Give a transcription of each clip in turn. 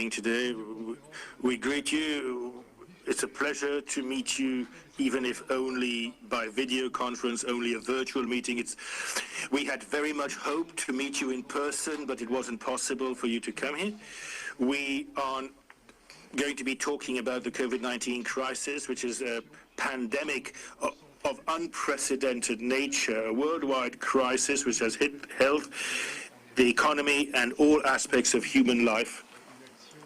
evening today. We greet you. It's a pleasure to meet you, even if only by video conference, only a virtual meeting. We had very much hoped to meet you in person, but it wasn't possible for you to come here. We are going to be talking about the COVID-19 crisis, which is a pandemic of unprecedented nature, a worldwide crisis which has hit health, the economy, and all aspects of human life.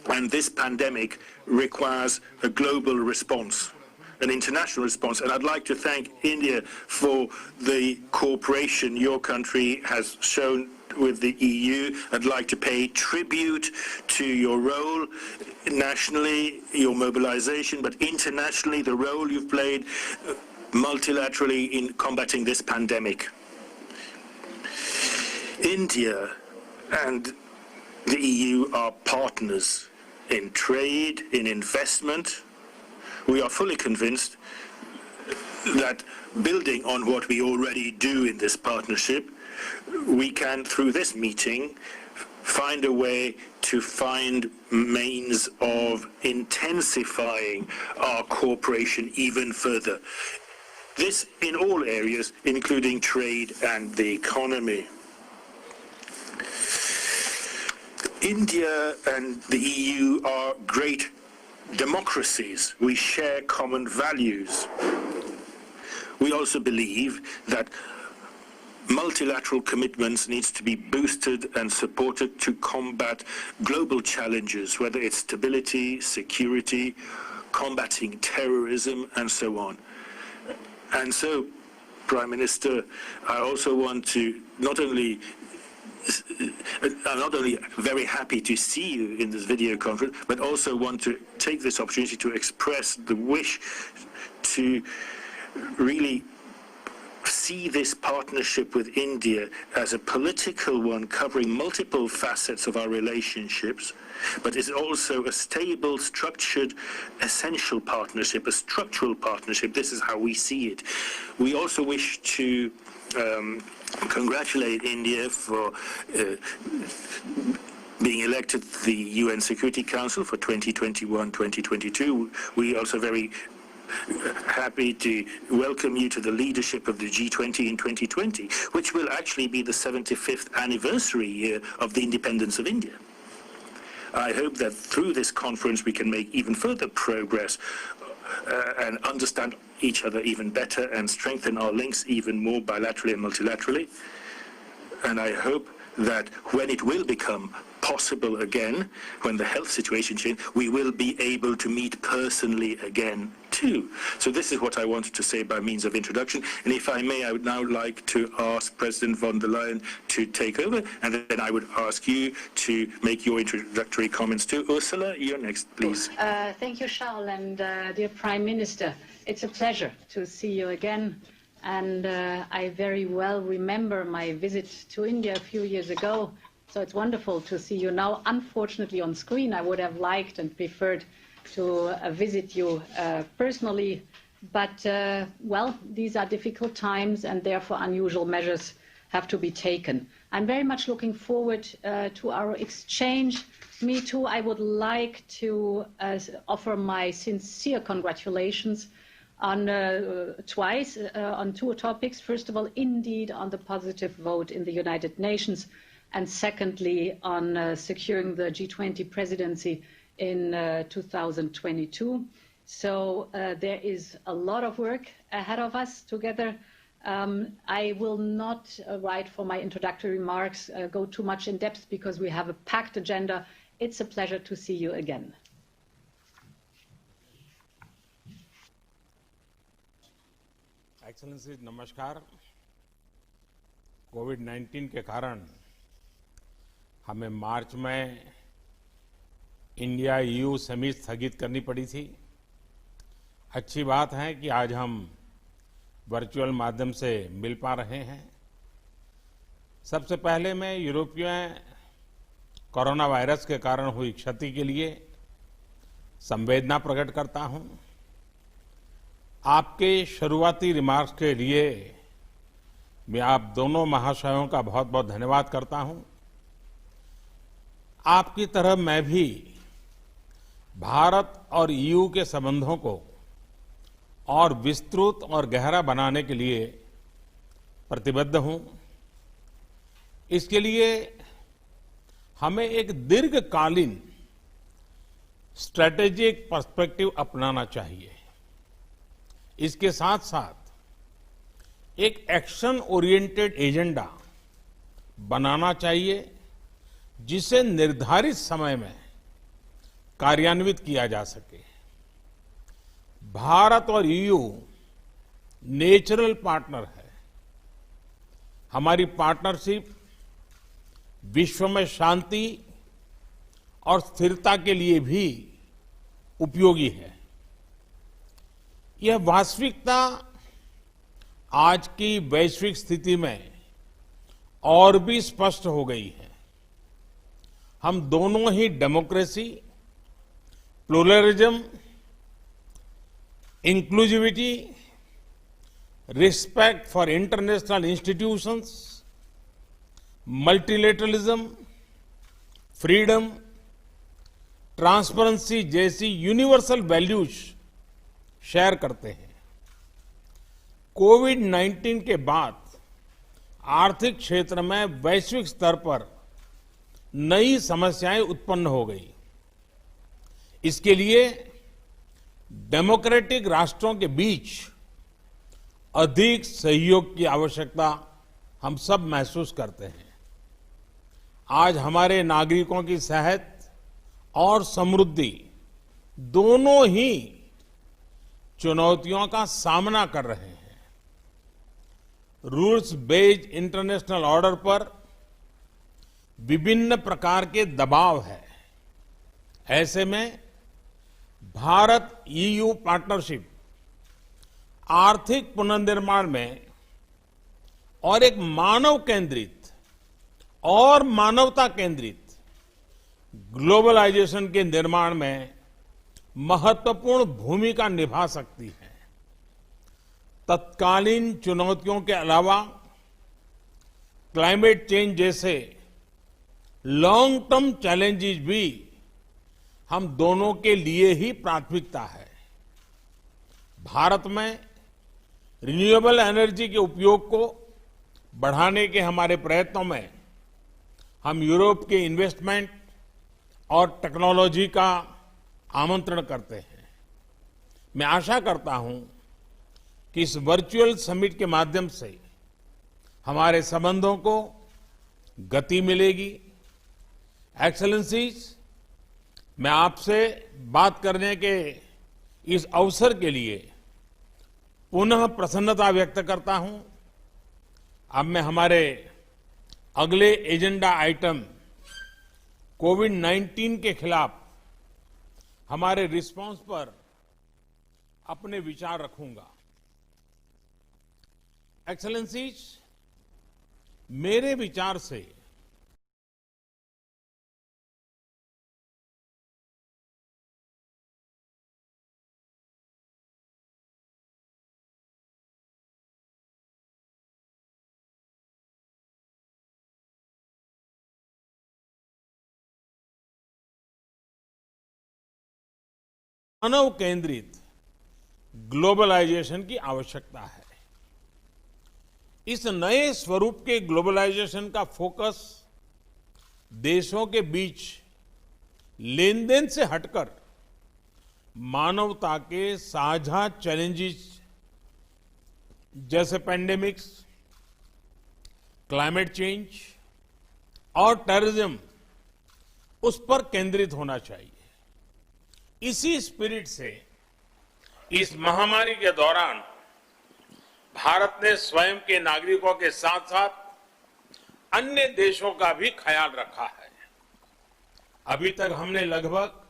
And this pandemic requires a global response, an international response. And I'd like to thank India for the cooperation your country has shown with the EU. I'd like to pay tribute to your role nationally, your mobilization, but internationally, the role you've played multilaterally in combating this pandemic. India and the EU are partners in trade, in investment. We are fully convinced that building on what we already do in this partnership, we can, through this meeting, find a way to find means of intensifying our cooperation even further. This in all areas, including trade and the economy. India and the EU are great democracies. We share common values. We also believe that multilateral commitments needs to be boosted and supported to combat global challenges, whether it's stability, security, combating terrorism, and so on. And so, Prime Minister, I also want to I'm not only very happy to see you in this video conference, but also want to take this opportunity to express the wish to really see this partnership with India as a political one covering multiple facets of our relationships, but it's also a stable, structured, essential partnership, a structural partnership. This is how we see it. We also wish to congratulate India for being elected to the UN Security Council for 2021-2022. We are also very happy to welcome you to the leadership of the G20 in 2020, which will actually be the 75th anniversary year of the independence of India. I hope that through this conference we can make even further progress and understand each other even better and strengthen our links even more bilaterally and multilaterally. And I hope that when it will become possible again, when the health situation changes, we will be able to meet personally again too. So this is what I wanted to say by means of introduction. And if I may, I would now like to ask President von der Leyen to take over, and then I would ask you to make your introductory comments too. Ursula, you're next, please. Thank you, Charles, and dear Prime Minister. It's a pleasure to see you again. And I very well remember my visit to India a few years ago. So it's wonderful to see you now. Unfortunately on screen, I would have liked and preferred to visit you personally. But, well, these are difficult times and therefore unusual measures have to be taken. I'm very much looking forward to our exchange. Me too, I would like to offer my sincere congratulations on twice, on two topics. First of all, indeed, on the positive vote in the United Nations, and secondly, on securing the G20 presidency in 2022. So there is a lot of work ahead of us together. I will not, right for my introductory remarks, go too much in depth because we have a packed agenda. It's a pleasure to see you again. Excellency नमस्कार। कोविड-19 के कारण हमें मार्च में India EU summit स्थगित करनी पड़ी थी। अच्छी बात है कि आज हम वर्चुअल माध्यम से मिल पा रहे हैं। सबसे पहले मैं यूरोपीय कोरोना वायरस के कारण हुई क्षति के लिए संवेदना प्रकट करता हूं। आपके शुरुआती रिमार्क्स के लिए मैं आप दोनों महाशयों का बहुत बहुत धन्यवाद करता हूं। आपकी तरह मैं भी भारत और ईयू के संबंधों को और विस्तृत और गहरा बनाने के लिए प्रतिबद्ध हूं। इसके लिए हमें एक दीर्घकालीन स्ट्रेटेजिक पर्सपेक्टिव अपनाना चाहिए। इसके साथ साथ एक एक्शन ओरिएंटेड एजेंडा बनाना चाहिए जिसे निर्धारित समय में कार्यान्वित किया जा सके। भारत और ईयू नेचुरल पार्टनर है। हमारी पार्टनरशिप विश्व में शांति और स्थिरता के लिए भी उपयोगी है। यह वास्तविकता आज की वैश्विक स्थिति में और भी स्पष्ट हो गई है। हम दोनों ही democracy, pluralism, inclusivity, respect for international institutions, multilateralism, freedom, transparency जैसी यूनिवर्सल वैल्यूज शेयर करते हैं। कोविड-19 के बाद आर्थिक क्षेत्र में वैश्विक स्तर पर नई समस्याएं उत्पन्न हो गई। इसके लिए डेमोक्रेटिक राष्ट्रों के बीच अधिक सहयोग की आवश्यकता हम सब महसूस करते हैं। आज हमारे नागरिकों की सेहत और समृद्धि दोनों ही चुनौतियों का सामना कर रहे हैं। रूल्स बेस्ड इंटरनेशनल ऑर्डर पर विभिन्न प्रकार के दबाव है। ऐसे में भारत ईयू पार्टनरशिप आर्थिक पुनर्निर्माण में और एक मानव केंद्रित और मानवता केंद्रित ग्लोबलाइजेशन के निर्माण में महत्वपूर्ण भूमिका निभा सकती है। तत्कालीन चुनौतियों के अलावा क्लाइमेट चेंज जैसे लॉन्ग टर्म चैलेंजेस भी हम दोनों के लिए ही प्राथमिकता है। भारत में रिन्यूएबल एनर्जी के उपयोग को बढ़ाने के हमारे प्रयत्नों में हम यूरोप के इन्वेस्टमेंट और टेक्नोलॉजी का आमंत्रण करते हैं। मैं आशा करता हूं कि इस वर्चुअल समिट के माध्यम से हमारे संबंधों को गति मिलेगी। एक्सेलेंसीज, मैं आपसे बात करने के इस अवसर के लिए पुनः प्रसन्नता व्यक्त करता हूं। अब मैं हमारे अगले एजेंडा आइटम कोविड-19 के खिलाफ हमारे रिस्पांस पर अपने विचार रखूंगा। एक्सेलेंसीज, मेरे विचार से मानव केंद्रित ग्लोबलाइजेशन की आवश्यकता है। इस नए स्वरूप के ग्लोबलाइजेशन का फोकस देशों के बीच लेन देन से हटकर मानवता के साझा चैलेंजेस जैसे पेंडेमिक्स, क्लाइमेट चेंज और टेररिज्म उस पर केंद्रित होना चाहिए। इसी स्पिरिट से इस महामारी के दौरान भारत ने स्वयं के नागरिकों के साथ साथ अन्य देशों का भी ख्याल रखा है। अभी तक हमने लगभग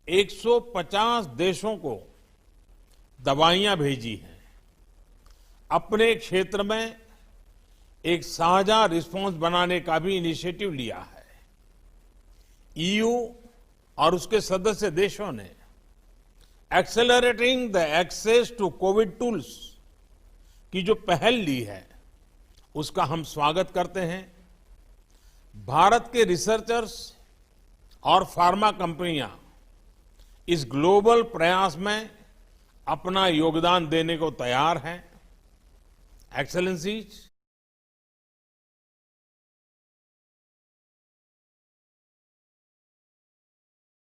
150 देशों को दवाइयां भेजी हैं। अपने क्षेत्र में एक साझा रिस्पांस बनाने का भी इनिशिएटिव लिया है। ईयू और उसके सदस्य देशों ने accelerating the access to COVID tools की जो पहल ली है उसका हम स्वागत करते हैं। भारत के रिसर्चर्स और फार्मा कंपनियां इस ग्लोबल प्रयास में अपना योगदान देने को तैयार हैं। एक्सेलेंसीज,